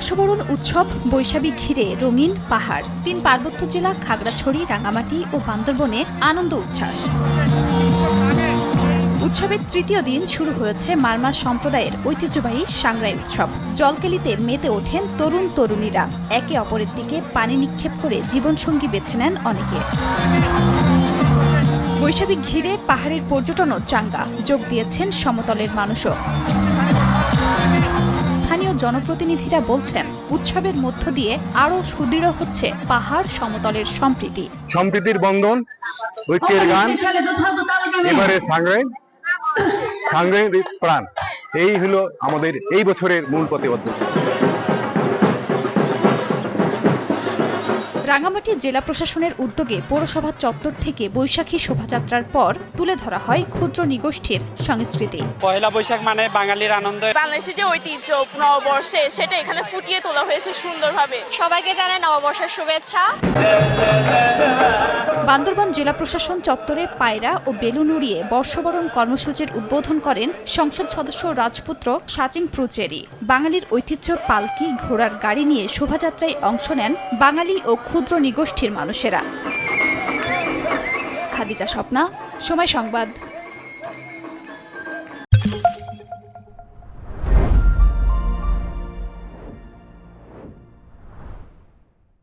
বর্ষবরণ উৎসব বৈশাখী ঘিরে রঙিন পাহাড়। ৩ পার্বত্য জেলা খাগড়াছড়ি, রাঙামাটি ও বান্দরবনে আনন্দ উচ্ছ্বাস। উৎসবের তৃতীয় দিন শুরু হয়েছে মারমা সম্প্রদায়ের ঐতিহ্যবাহী সাংগ্রাই উৎসব। জলকেলিতে মেতে ওঠেন তরুণ তরুণীরা। একে অপরের দিকে পানি নিক্ষেপ করে জীবনসঙ্গী বেছে নেন অনেকে। বৈশাখী ঘিরে পাহাড়ের পর্যটনও চাঙ্গা, যোগ দিয়েছেন সমতলের মানুষও। স্থানীয় জনপ্রতিনিধিরা বলছেন, উৎসবের মধ্য দিয়ে আরও সুদৃঢ় হচ্ছে পাহাড় সমতলের সম্প্রীতির বন্ধন, ঐক্যের গান। এবারে সাংগ্রাই প্রাণ, এই হলো আমাদের এই বছরের মূল প্রতিবদ্ধতা। রাঙামাটি জেলা প্রশাসনের উদ্যোগে পৌরসভা চত্বর থেকে বৈশাখী শোভাযাত্রার পর তুলে ধরা হয় ক্ষুদ্র নৃগোষ্ঠীর সংস্কৃতি। পয়লা বৈশাখ মানে বাঙালির আনন্দ। বাংলাদেশের যে ঐতিহ্য নববর্ষে, সেটা এখানে ফুটিয়ে তোলা হয়েছে সুন্দরভাবে। সবাইকে জানাই নববর্ষের শুভেচ্ছা। বান্দরবান জেলা প্রশাসন চত্বরে পায়রা ও বেলুন উড়িয়ে বর্ষবরণ কর্মসূচির উদ্বোধন করেন সংসদ সদস্য রাজপুত্র সাচিং প্রুচেরি। বাঙালির ঐতিহ্য পালকি, ঘোড়ার গাড়ি নিয়ে শোভাযাত্রায় অংশ নেন বাঙালি ও ক্ষুদ্র নৃগোষ্ঠীর মানুষেরা। খাদিজা স্বপ্না, সময় সংবাদ।